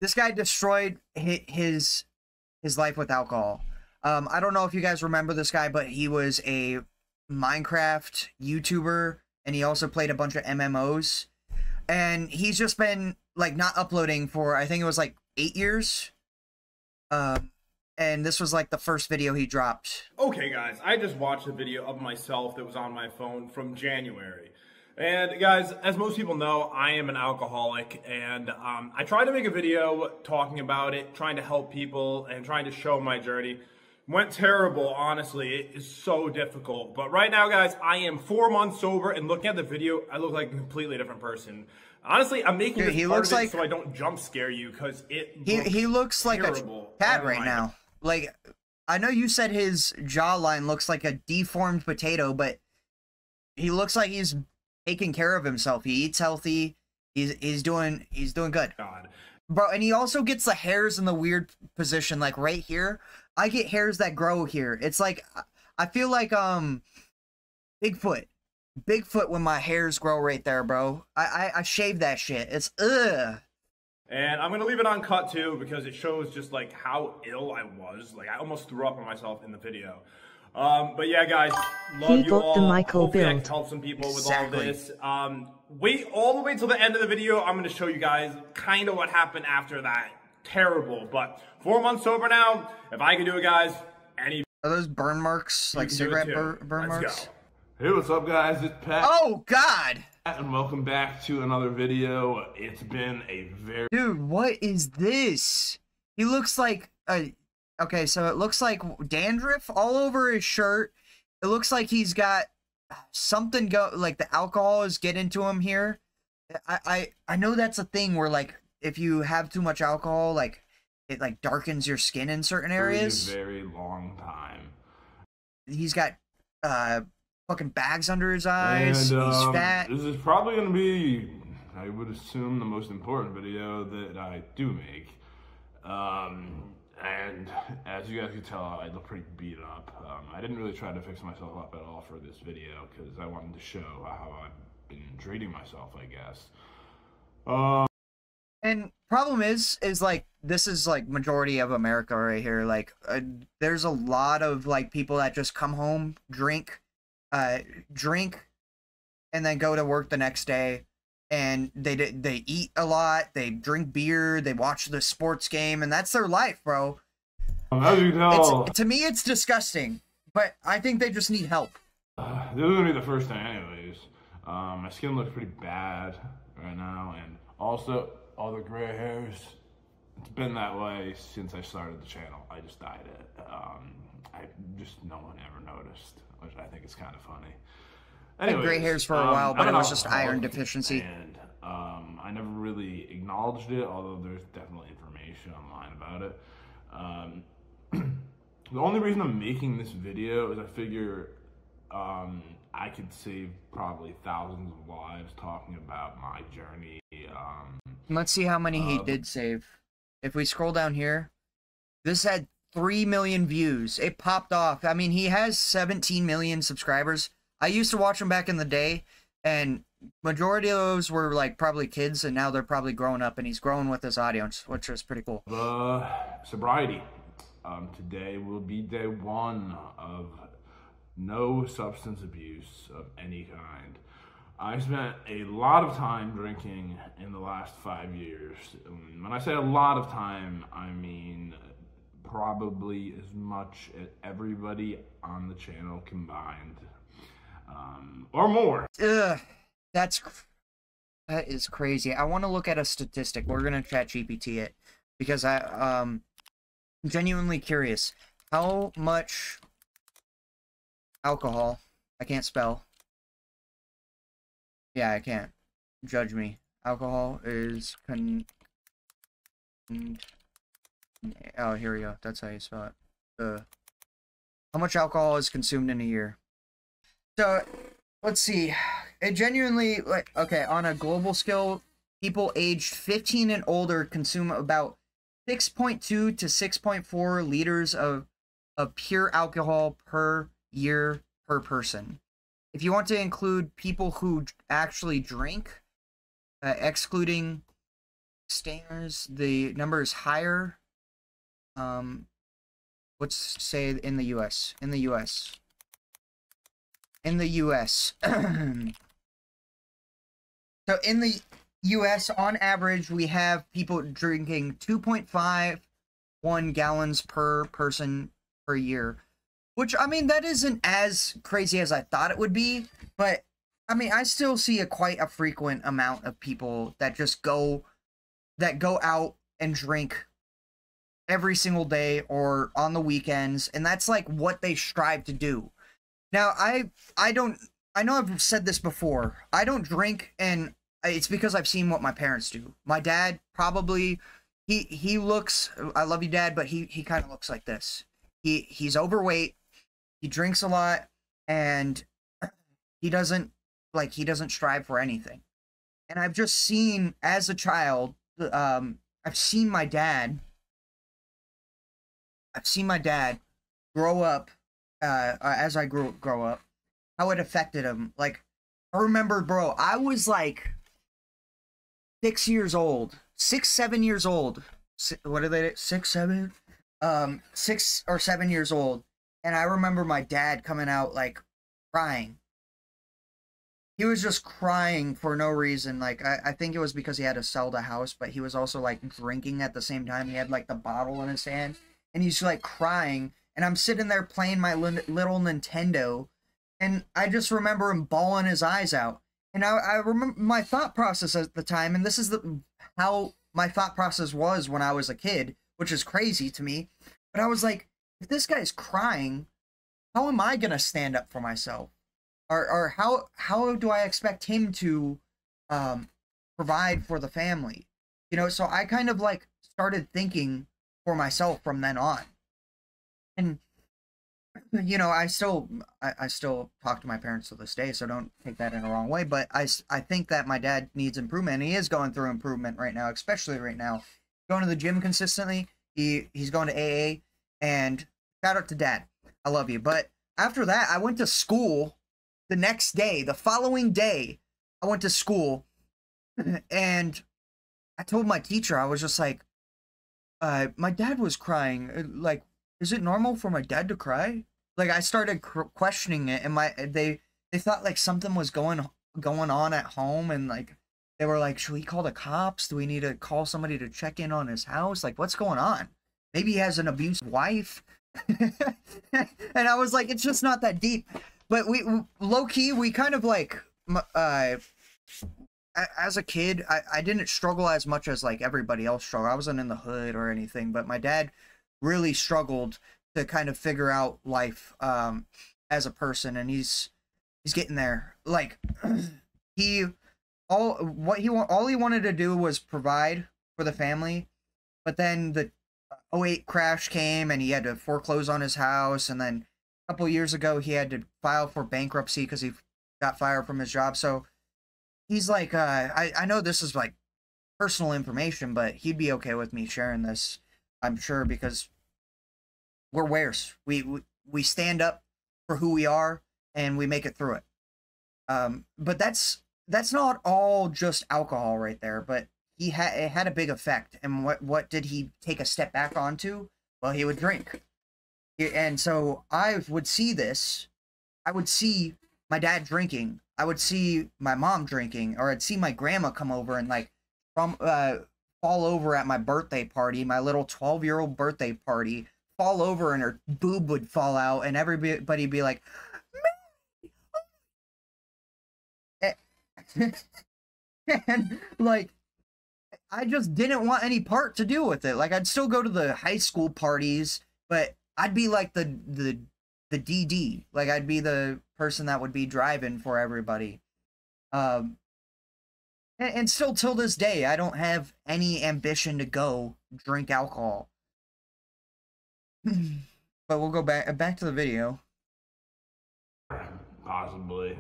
This guy destroyed his life with alcohol. I don't know if you guys remember this guy, but he was a Minecraft YouTuber, and he also played a bunch of MMOs. And he's just been like not uploading for, I think it was like 8 years. And this was like the first video he dropped. Okay guys, I just watched a video of myself that was on my phone from January. And guys, as most people know, I am an alcoholic, and I tried to make a video talking about it, trying to help people and trying to show my journey. Went terrible, honestly. It is so difficult. But right now, guys, I am 4 months sober, and looking at the video, I look like a completely different person. Honestly, I'm making Dude, this part of it so I don't jump scare you, because he looks like a cat right now. Like, I know you said his jawline looks like a deformed potato, but he looks like he's taking care of himself. He eats healthy. He's doing good. God. Bro, and he also gets the hairs in the weird position, like right here. I get hairs that grow here. It's like, I feel like Bigfoot when my hairs grow right there, bro. I shave that shit. It's ugh. And I'm gonna leave it uncut too, because it shows just like how ill I was. Like, I almost threw up on myself in the video. But yeah, guys, love you all. Hopefully I can help some people with all this. Wait all the way till the end of the video. I'm going to show you guys kind of what happened after that. Terrible, but 4 months sober now. If I can do it, guys, any... Are those burn marks? Like cigarette burn marks? Let's go. Hey, what's up, guys? It's Pat. Oh, God! And welcome back to another video. It's been a very... Dude, what is this? He looks like a... Okay, so it looks like dandruff all over his shirt. It looks like he's got something like the alcohol is getting to him here. I know that's a thing where, like, if you have too much alcohol, like, it like darkens your skin in certain areas. A very long time. He's got fucking bags under his eyes. And, he's fat. This is probably gonna be, I would assume, the most important video that I do make. And as you guys can tell, I look pretty beat up. I didn't really try to fix myself up at all for this video, because I wanted to show how I've been treating myself, I guess. And problem is like, this is like majority of America right here. Like, there's a lot of like people that just come home, drink, and then go to work the next day. And they eat a lot, they drink beer, they watch the sports game, and that's their life, bro. As you know, to me, it's disgusting, but I think they just need help. This is gonna be the first time, anyways. My skin looks pretty bad right now, and also all the gray hairs. It's been that way since I started the channel. I just dyed it. No one ever noticed, which I think is kind of funny. I had gray hairs for a while, but it was just iron deficiency. And I never really acknowledged it, although there's definitely information online about it. The only reason I'm making this video is I figure I could save probably thousands of lives talking about my journey. Let's see how many he did save. If we scroll down here, this had 3 million views. It popped off. I mean, he has 17 million subscribers. I used to watch him back in the day, and majority of those were like probably kids, and now they're probably growing up, and he's growing with his audience, which is pretty cool. Sobriety. Today will be day 1 of no substance abuse of any kind. I spent a lot of time drinking in the last 5 years. When I say a lot of time, I mean probably as much as everybody on the channel combined. Or more. Ugh, that is crazy. I want to look at a statistic. We're gonna chat GPT it, because I'm genuinely curious. How much alcohol? I can't spell. Yeah, I can't. Judge me. Alcohol is oh, here we go. That's how you spell it. How much alcohol is consumed in a year? So, let's see. It genuinely, like, okay, on a global scale, people aged 15 and older consume about 6.2 to 6.4 liters of pure alcohol per year per person. If you want to include people who actually drink, excluding stayers, the number is higher. Let's say in the U.S. In the U.S. In the U.S. So in the U.S., on average, we have people drinking 2.51 gallons per person per year. Which, I mean, that isn't as crazy as I thought it would be. But, I mean, I still see quite a frequent amount of people that just go out and drink every single day or on the weekends. And that's like what they strive to do. Now, I know I've said this before. I don't drink, and it's because I've seen what my parents do. My dad probably, he looks, I love you, Dad, but he kind of looks like this. He's overweight, he drinks a lot, and he doesn't strive for anything. And I've just seen, as a child, I've seen my dad grow up, as I grow up, how it affected him. Like, I remember, bro, I was like 6 years old, 7 years old. What are they? 6, 7? 6 or 7 years old. And I remember my dad coming out, like, crying. He was just crying for no reason. Like, I think it was because he had to sell the house, but he was also, like, drinking at the same time. He had, like, the bottle in his hand. And he's, like, crying. And I'm sitting there playing my little Nintendo. And I just remember him bawling his eyes out. And I remember my thought process at the time, and this is how my thought process was when I was a kid, which is crazy to me. But I was like, if this guy's crying, how am I going to stand up for myself? Or how do I expect him to provide for the family? You know, so I kind of like started thinking for myself from then on. And you know, I still talk to my parents to this day, so don't take that in the wrong way. But I think that my dad needs improvement. And he is going through improvement right now, especially right now. Going to the gym consistently. He's going to AA. And shout out to Dad. I love you. But after that, I went to school the next day. The following day, I went to school. And I told my teacher, I was just like, my dad was crying. Like, is it normal for my dad to cry? Like, I started questioning it, and they thought like something was going on at home, and like they were like, should we call the cops? Do we need to call somebody to check in on his house? Like, what's going on? Maybe he has an abusive wife. And I was like, it's just not that deep. But we low key, we kind of like as a kid, I didn't struggle as much as like everybody else struggled. I wasn't in the hood or anything, but my dad really struggled to kind of figure out life as a person, and he's getting there. Like, all he wanted to do was provide for the family, but then the '08 crash came and he had to foreclose on his house, and then a couple years ago he had to file for bankruptcy because he got fired from his job. So he's like, I know this is like personal information, but he'd be okay with me sharing this, I'm sure, because we're Wares. We stand up for who we are, and we make it through it. But that's not all just alcohol right there. But it had a big effect. And what did he take a step back onto? Well, he would drink. And so I would see this. I would see my dad drinking. I would see my mom drinking, or I'd see my grandma come over and like fall over at my birthday party, my little 12-year-old birthday party, fall over and her boob would fall out, and everybody be like, and like, I just didn't want any part to do with it. Like, I'd still go to the high school parties, but I'd be like the DD. Like, I'd be the person that would be driving for everybody. And still till this day, I don't have any ambition to go drink alcohol. But we'll go back to the video. Possibly.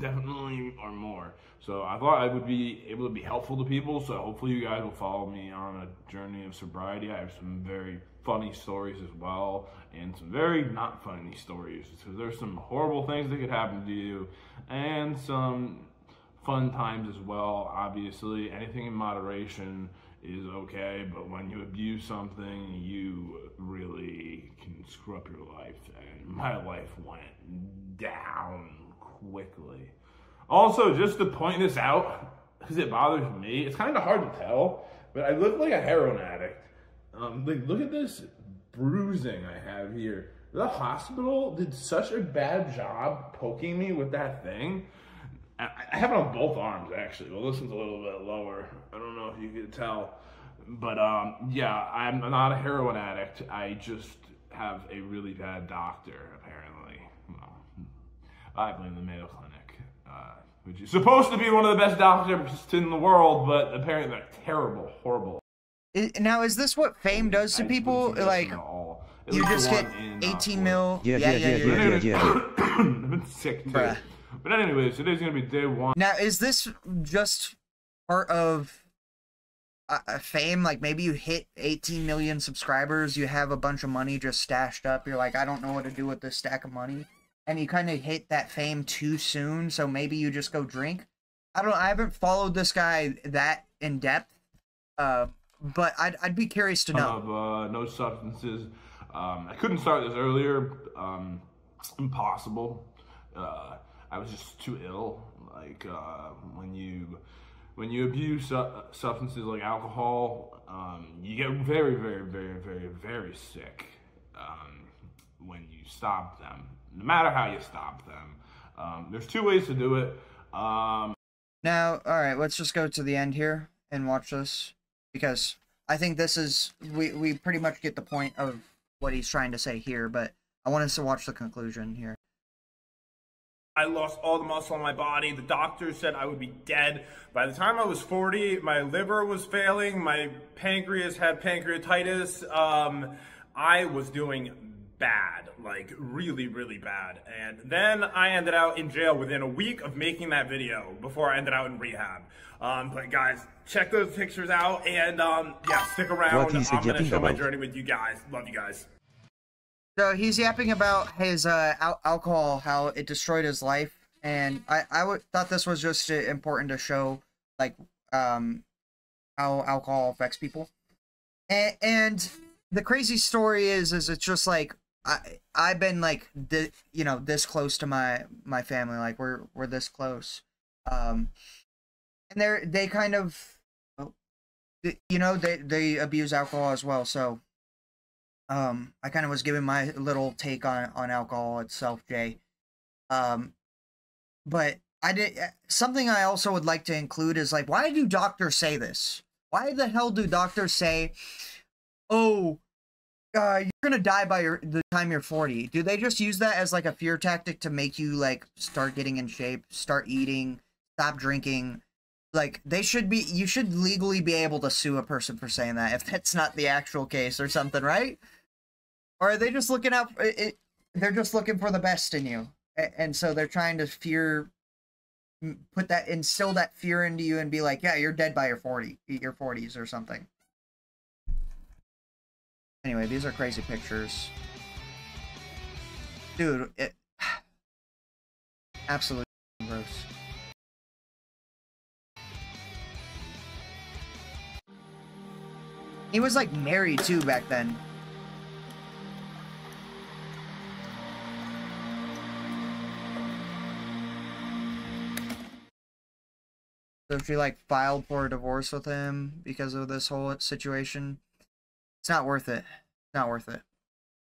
Definitely or more. So I thought I would be able to be helpful to people, so hopefully you guys will follow me on a journey of sobriety. I have some very funny stories as well, and some very not funny stories. So there's some horrible things that could happen to you, and some fun times as well. Obviously, anything in moderation is okay, but when you abuse something, you really can screw up your life. And my life went down quickly. Also, just to point this out, because it bothers me, it's kind of hard to tell, but I look like a heroin addict. Like, look at this bruising I have here. The hospital did such a bad job poking me with that thing. I have it on both arms, actually. Well, this one's a little bit lower. I don't know if you can tell. But, yeah, I'm not a heroin addict. I just have a really bad doctor, apparently. Well, I blame the Mayo Clinic, which is supposed to be one of the best doctors in the world, but apparently they're terrible, horrible. Now, is this what fame does to people? Like, you just get 18 mil? Yeah. I've been sick, too. Bruh. But anyways, today's going to be day one. Now, is this just part of fame? Like, maybe you hit 18 million subscribers, you have a bunch of money just stashed up, you're like, I don't know what to do with this stack of money, and you kind of hit that fame too soon, so maybe you just go drink? I don't know, I haven't followed this guy that in depth, but I'd be curious to know. Of no substances. I couldn't start this earlier. Impossible. I was just too ill. Like, when you abuse substances like alcohol, you get very, very, very, very, very sick when you stop them. No matter how you stop them. There's two ways to do it. Now, alright, let's just go to the end here and watch this, because I think this is, we pretty much get the point of what he's trying to say here, but I want us to watch the conclusion here. I lost all the muscle in my body. The doctor said I would be dead. By the time I was 40, my liver was failing. My pancreas had pancreatitis. I was doing bad, like really, really bad. And then I ended out in jail within a week of making that video before I ended out in rehab. But guys, check those pictures out, and yeah, stick around. I'm gonna show my journey with you guys. Love you guys. So he's yapping about his alcohol, how it destroyed his life, and I thought this was just important to show, like, how alcohol affects people. And the crazy story is it's just like, I've been like, this close to my family, like we're this close, and they kind of, they abuse alcohol as well, so. I kind of was giving my little take on alcohol itself, Jay. But something I also would like to include is, like, why do doctors say this? Why the hell do doctors say, oh, you're gonna die by the time you're 40? Do they just use that as, like, a fear tactic to make you, like, start getting in shape, start eating, stop drinking? Like, you should legally be able to sue a person for saying that if that's not the actual case or something, right? Or are they just looking out? They're just looking for the best in you, and so they're trying to instill that fear into you and be like, yeah, you're dead by your 40s or something. Anyway, these are crazy pictures, dude. Absolutely gross. He was like married too back then. So she like filed for a divorce with him because of this whole situation. It's not worth it. It's not worth it.